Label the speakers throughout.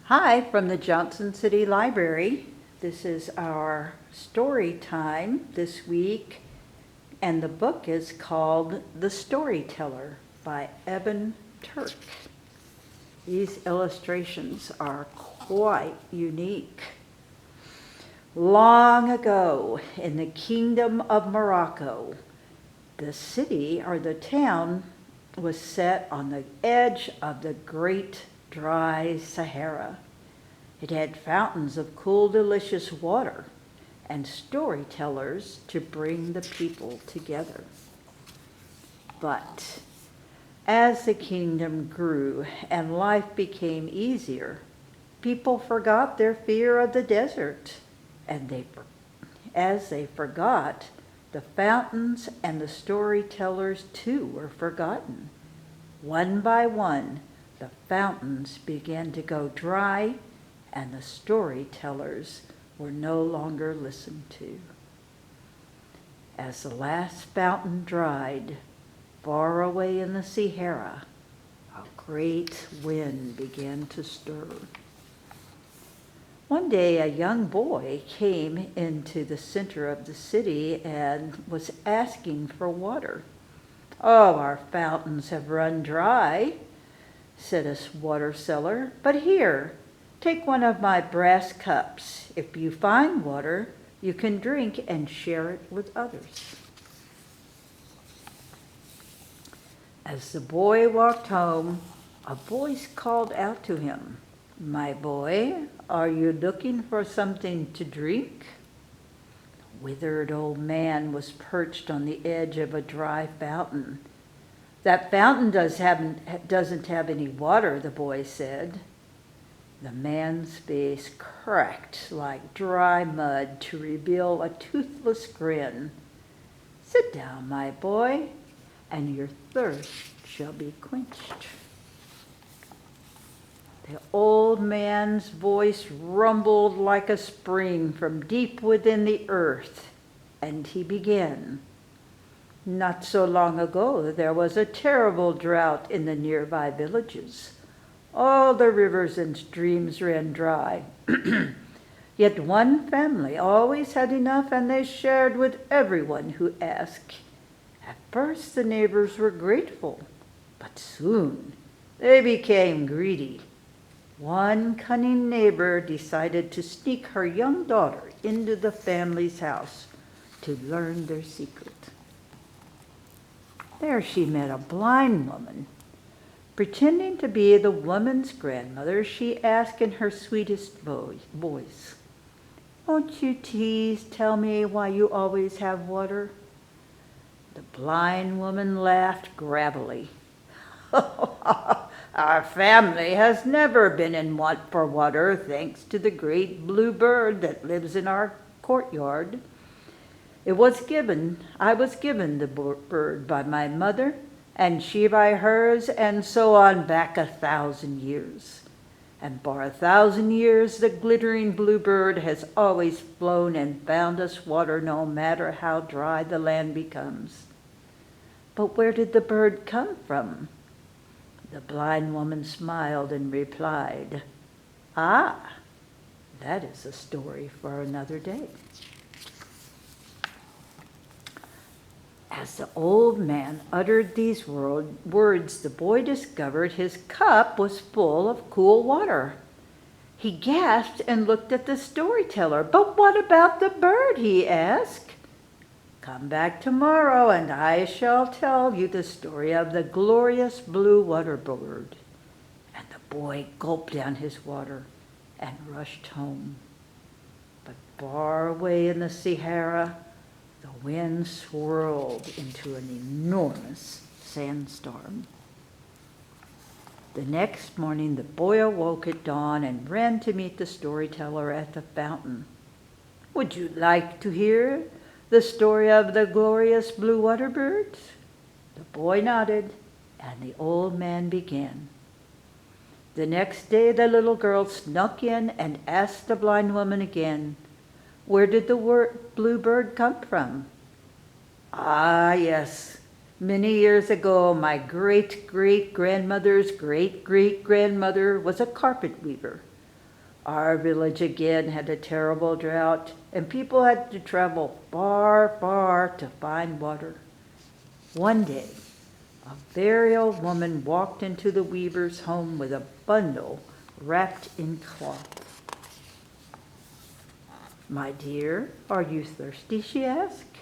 Speaker 1: Hi from the Johnson City Library. This is our story time this week, and the book is called The Storyteller by Evan Turk. These illustrations are quite unique. Long ago, in the kingdom of Morocco, the city or the town was set on the edge of the great dry Sahara. It had fountains of cool, delicious water and storytellers to bring the people together. But as the kingdom grew and life became easier, people forgot their fear of the desert, and as they forgot, the fountains and the storytellers too were forgotten. One by one, the fountains began to go dry, and the storytellers were no longer listened to. As the last fountain dried, far away in the Sahara, a great wind began to stir. One day, a young boy came into the center of the city and was asking for water. "Oh, our fountains have run dry," said a water seller, "but here, take one of my brass cups. If you find water, you can drink and share it with others." As the boy walked home, a voice called out to him, "My boy, are you looking for something to drink?" The withered old man was perched on the edge of a dry fountain. "That fountain doesn't have any water," the boy said. The man's face cracked like dry mud to reveal a toothless grin. "Sit down, my boy, and your thirst shall be quenched." The old man's voice rumbled like a spring from deep within the earth, and he began. "Not so long ago, there was a terrible drought in the nearby villages. All the rivers and streams ran dry. Yet one family always had enough, and they shared with everyone who asked. At first, the neighbors were grateful, but soon they became greedy. One cunning neighbor decided to sneak her young daughter into the family's house to learn their secret. There she met a blind woman. Pretending to be the woman's grandmother, she asked in her sweetest voice, "Won't you please tell me why you always have water?" The blind woman laughed gravelly. "Our family has never been in want for water, thanks to the great blue bird that lives in our courtyard. I was given the bird by my mother, and she by hers, and so on back 1,000 years. And for 1,000 years, the glittering bluebird has always flown and found us water, no matter how dry the land becomes." "But where did the bird come from?" The blind woman smiled and replied, "Ah, that is a story for another day." As the old man uttered these words, the boy discovered his cup was full of cool water. He gasped and looked at the storyteller. "But what about the bird?" he asked. "Come back tomorrow, and I shall tell you the story of the glorious blue water bird." And the boy gulped down his water and rushed home. But far away in the Sahara, the wind swirled into an enormous sandstorm. The next morning, the boy awoke at dawn and ran to meet the storyteller at the fountain. "Would you like to hear the story of the glorious blue water bird?" The boy nodded, and the old man began. The next day, the little girl snuck in and asked the blind woman again, "Where did the blue bird come from?" "Ah, yes. Many years ago, my great-great-grandmother's great-great-grandmother was a carpet weaver. Our village again had a terrible drought, and people had to travel far, far to find water. One day, a very old woman walked into the weaver's home with a bundle wrapped in cloth. "My dear, are you thirsty?" she asked.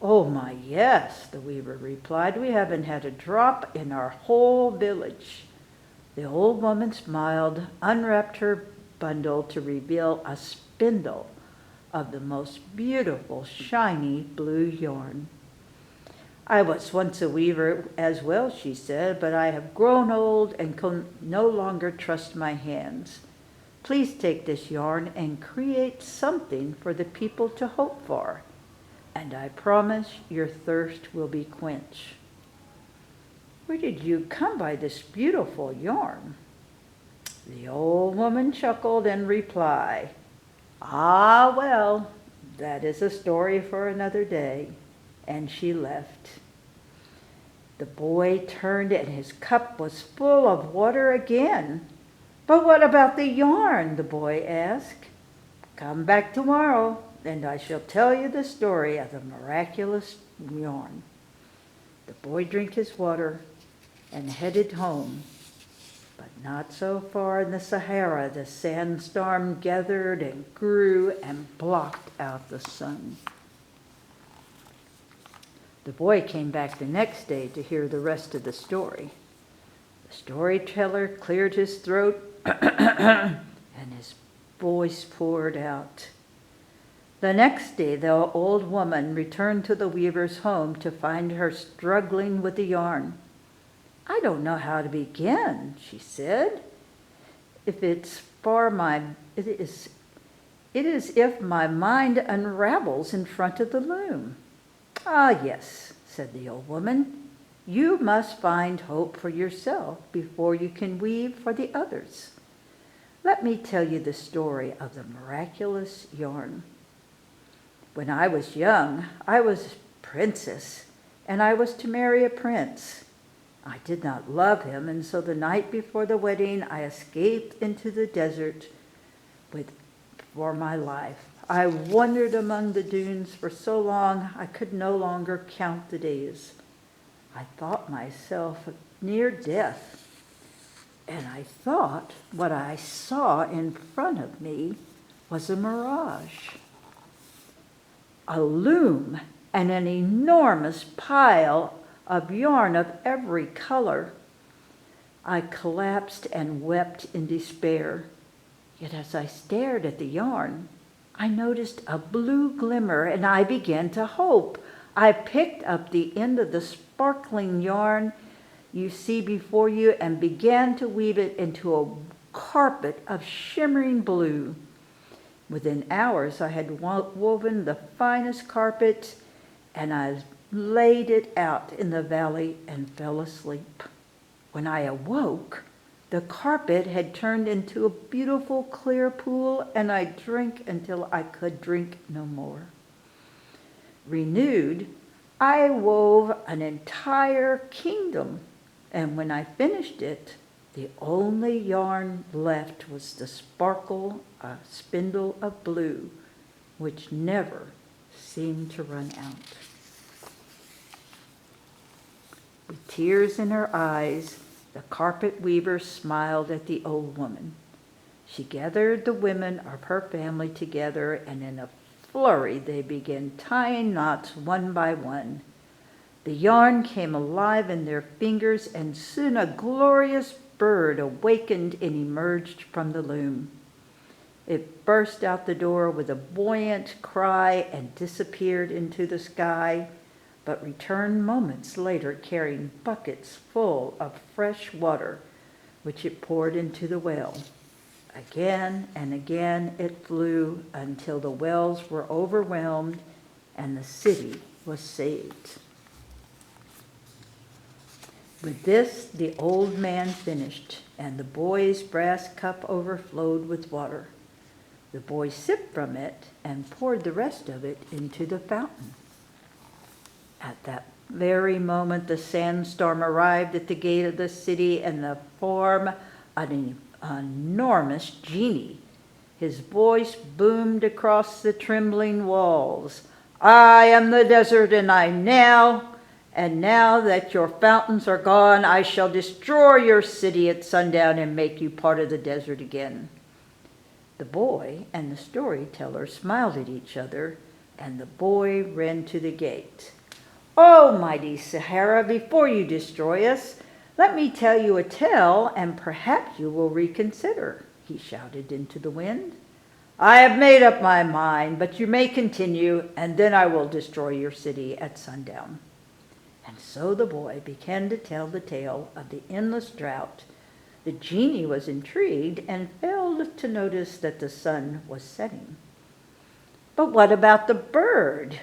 Speaker 1: "Oh, my, yes," the weaver replied. "We haven't had a drop in our whole village." The old woman smiled, unwrapped her bundle to reveal a spindle of the most beautiful, shiny blue yarn. "I was once a weaver as well," she said, "but I have grown old and can no longer trust my hands. Please take this yarn and create something for the people to hope for, and I promise your thirst will be quenched." "Where did you come by this beautiful yarn?" The old woman chuckled and replied, "Ah, well, that is a story for another day," and she left. The boy turned and his cup was full of water again. "But what about the yarn?" the boy asked. "Come back tomorrow, and I shall tell you the story of the miraculous yarn." The boy drank his water and headed home. But not so far in the Sahara. The sandstorm gathered and grew and blocked out the sun. The boy came back the next day to hear the rest of the story. The storyteller cleared his throat and his voice poured out. The next day, the old woman returned to the weaver's home to find her struggling with the yarn. "I don't know how to begin," she said. It is if my mind unravels in front of the loom." "Ah, yes," said the old woman. "You must find hope for yourself before you can weave for the others. Let me tell you the story of the miraculous yarn. When I was young, I was a princess, and I was to marry a prince. I did not love him, and so the night before the wedding, I escaped into the desert for my life. I wandered among the dunes for so long I could no longer count the days. I thought myself near death, and I thought what I saw in front of me was a mirage. A loom and an enormous pile of yarn of every color. I collapsed and wept in despair. Yet as I stared at the yarn, I noticed a blue glimmer and I began to hope. I picked up the end of the sparkling yarn you see before you and began to weave it into a carpet of shimmering blue. Within hours, I had woven the finest carpet, and I laid it out in the valley and fell asleep. When I awoke, the carpet had turned into a beautiful clear pool, and I drank until I could drink no more. Renewed, I wove an entire kingdom, and when I finished it, the only yarn left was the sparkle, a spindle of blue, which never seemed to run out. With tears in her eyes, the carpet weaver smiled at the old woman. She gathered the women of her family together, and in a flurry they began tying knots one by one. The yarn came alive in their fingers, and soon a glorious bird awakened and emerged from the loom. It burst out the door with a buoyant cry and disappeared into the sky, but returned moments later carrying buckets full of fresh water, which it poured into the well. Again and again it flew until the wells were overwhelmed and the city was saved. With this, the old man finished, and the boy's brass cup overflowed with water. The boy sipped from it and poured the rest of it into the fountain. At that very moment, the sandstorm arrived at the gate of the city in the form of an enormous genie His voice boomed across the trembling walls. I am the desert, and now that your fountains are gone, I shall destroy your city at sundown and make you part of the desert again. The boy and the storyteller smiled at each other, and the boy ran to the gate. Oh, mighty Sahara, before you destroy us, let me tell you a tale, and perhaps you will reconsider, he shouted into the wind. I have made up my mind, but you may continue, and then I will destroy your city at sundown. And so the boy began to tell the tale of the endless drought. The genie was intrigued and failed to notice that the sun was setting. But what about the bird?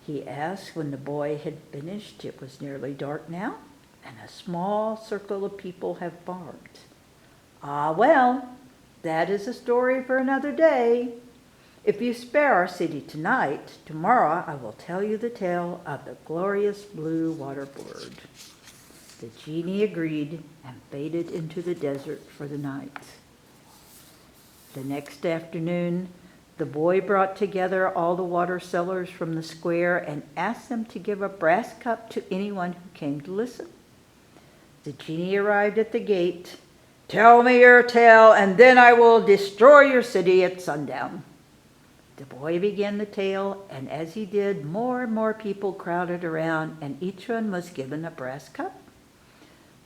Speaker 1: He asked when the boy had finished. It was nearly dark now, and a small circle of people had barked. Ah, well, that is a story for another day. If you spare our city tonight, tomorrow I will tell you the tale of the glorious blue water bird. The genie agreed and faded into the desert for the night. The next afternoon, the boy brought together all the water sellers from the square and asked them to give a brass cup to anyone who came to listen. The genie arrived at the gate. Tell me your tale, and then I will destroy your city at sundown. The boy began the tale, and as he did, more and more people crowded around, and each one was given a brass cup.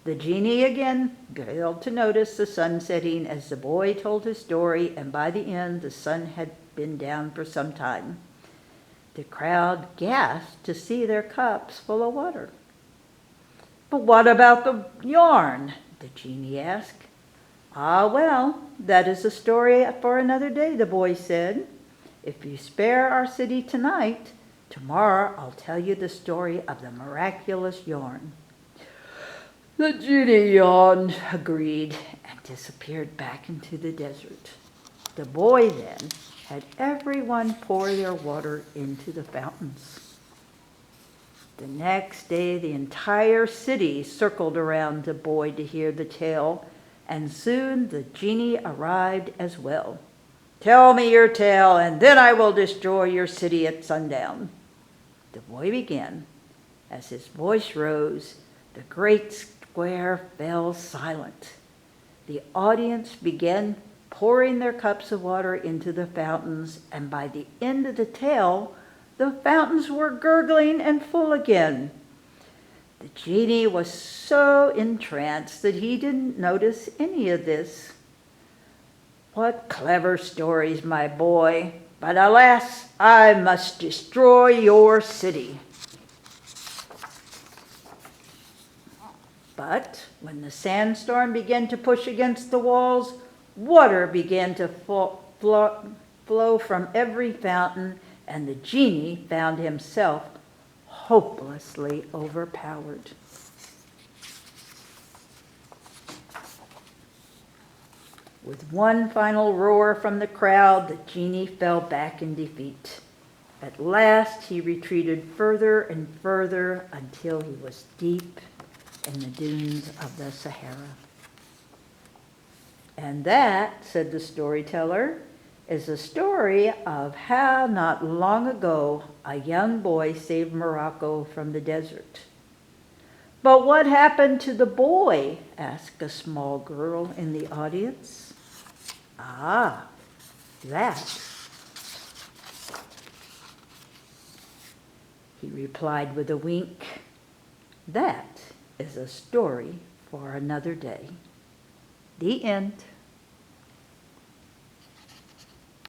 Speaker 1: The genie again failed to notice the sun setting as the boy told his story, and by the end the sun had been down for some time. The crowd gasped to see their cups full of water. But what about the yarn? The genie asked. Ah, well, that is a story for another day, the boy said. If you spare our city tonight, tomorrow I'll tell you the story of the miraculous yarn. The genie yawned, agreed, and disappeared back into the desert. The boy then had everyone pour their water into the fountains. The next day, the entire city circled around the boy to hear the tale, and soon the genie arrived as well. Tell me your tale, and then I will destroy your city at sundown. The boy began. As his voice rose, the great square fell silent. The audience began pouring their cups of water into the fountains, and by the end of the tale, the fountains were gurgling and full again. The genie was so entranced that he didn't notice any of this. What clever stories, my boy, but alas, I must destroy your city. But when the sandstorm began to push against the walls, water began to flow from every fountain, and the genie found himself hopelessly overpowered. With one final roar from the crowd, the genie fell back in defeat. At last he retreated further and further until he was deep in the dunes of the Sahara. And that, said the storyteller, is a story of how not long ago a young boy saved Morocco from the desert. But what happened to the boy? Asked a small girl in the audience. Ah, that, he replied with a wink. That is a story for another day. The end.